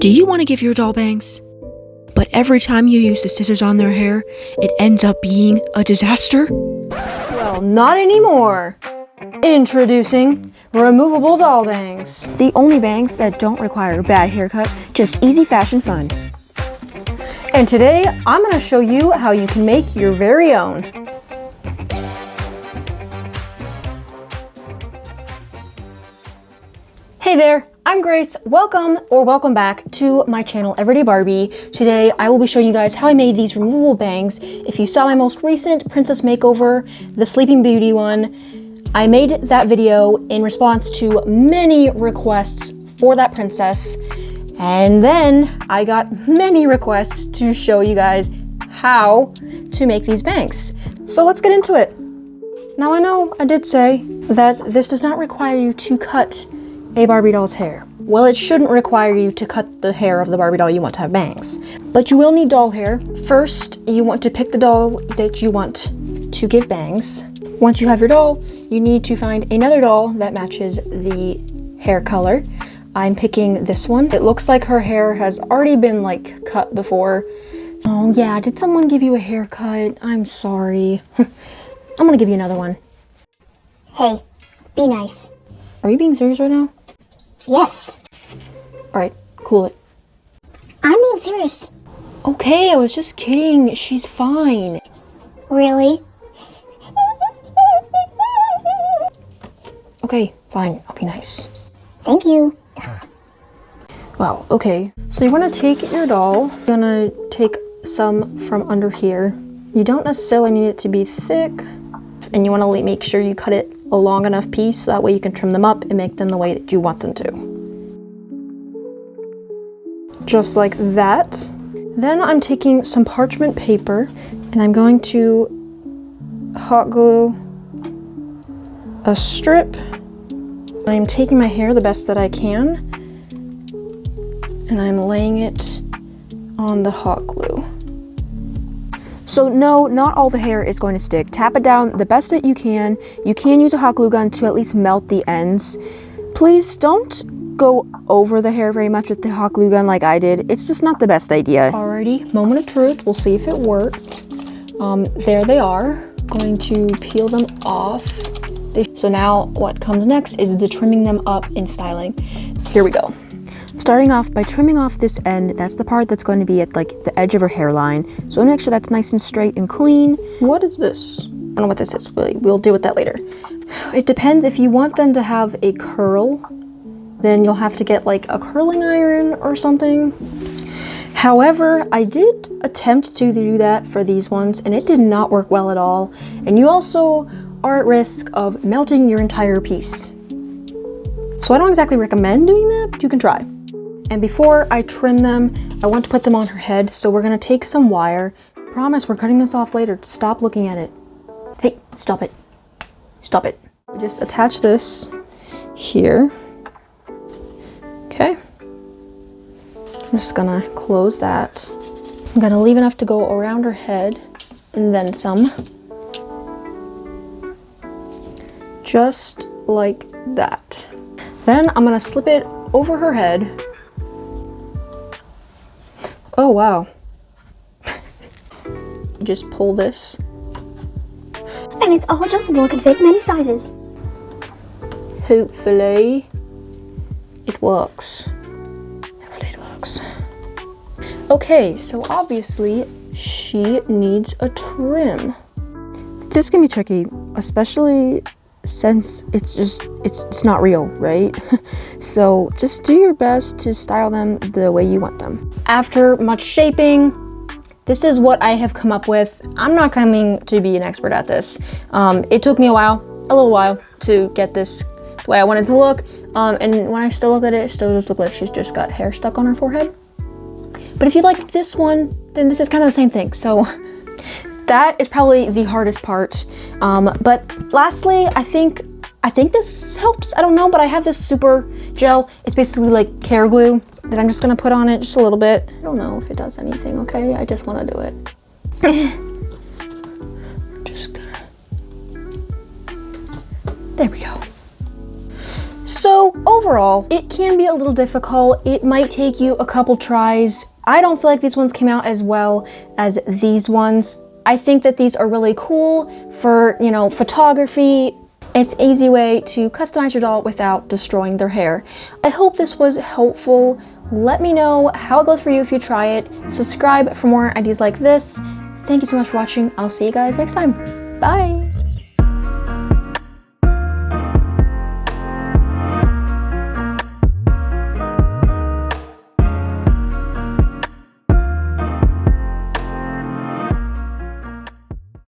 Do you want to give your doll bangs? But every time you use the scissors on their hair, it ends up being a disaster? Well, not anymore. Introducing removable doll bangs. The only bangs that don't require bad haircuts, just easy fashion fun. And today, I'm going to show you how you can make your very own. Hey there, I'm Grace. Welcome back to my channel, Everyday Barbie. Today, I will be showing you guys how I made these removable bangs. If you saw my most recent princess makeover, the Sleeping Beauty one, I made that video in response to many requests for that princess. And then I got many requests to show you guys how to make these bangs. So let's get into it. Now I know I did say that this does not require you to cut a Barbie doll's hair. Well, it shouldn't require you to cut the hair of the Barbie doll you want to have bangs. But you will need doll hair. First, you want to pick the doll that you want to give bangs. Once you have your doll, you need to find another doll that matches the hair color. I'm picking this one. It looks like her hair has already been cut before. Oh yeah, did someone give you a haircut? I'm sorry. I'm gonna give you another one. Hey, be nice. Are you being serious right now? Yes. All right, cool it. I'm being serious. Okay, I was just kidding. She's fine. Really? Okay, fine. I'll be nice. Thank you. Wow, okay. So you want to take your doll. You're gonna take some from under here. You don't necessarily need it to be thick. And you want to make sure you cut it a long enough piece so that way you can trim them up and make them the way that you want them to. Just like that. Then I'm taking some parchment paper and I'm going to hot glue a strip. I'm taking my hair the best that I can and I'm laying it on the hot glue. So no, not all the hair is going to stick. Tap it down the best that you can. You can use a hot glue gun to at least melt the ends. Please don't go over the hair very much with the hot glue gun like I did. It's just not the best idea. Alrighty, moment of truth. We'll see if it worked. There they are. Going to peel them off. So now what comes next is the trimming them up and styling. Here we go. Starting off by trimming off this end. That's the part that's going to be at the edge of her hairline. So make sure that's nice and straight and clean. What is this? I don't know what this is. We'll deal with that later. It depends. If you want them to have a curl, then you'll have to get a curling iron or something. However, I did attempt to do that for these ones and it did not work well at all. And you also are at risk of melting your entire piece. So I don't exactly recommend doing that, but you can try. And before I trim them, I want to put them on her head. So we're gonna take some wire. Promise, we're cutting this off later. Stop looking at it. Hey, stop it. Stop it. We just attach this here. Okay. I'm just gonna close that. I'm gonna leave enough to go around her head and then some. Just like that. Then I'm gonna slip it over her head. Oh, wow. Just pull this. And it's all adjustable. It can fit many sizes. Hopefully it works. Hopefully it works. Okay, so obviously she needs a trim. This can be tricky, especially since it's not real, right? So just do your best to style them the way you want them. After much shaping, this is what I have come up with. I'm not claiming to be an expert at this. It took me a little while to get this the way I wanted to look. And when I still look at it, it still does look like she's just got hair stuck on her forehead. But if you like this one, then this is kind of the same thing. So that is probably the hardest part. But lastly, I think this helps. I don't know, but I have this super gel. It's basically like care glue that I'm just gonna put on it just a little bit. I don't know if it does anything, okay? I just wanna do it. Just gonna, there we go. So overall, it can be a little difficult. It might take you a couple tries. I don't feel like these ones came out as well as these ones. I think that these are really cool for, you know, photography. It's an easy way to customize your doll without destroying their hair. I hope this was helpful. Let me know how it goes for you if you try it. Subscribe for more ideas like this. Thank you so much for watching. I'll see you guys next time. Bye!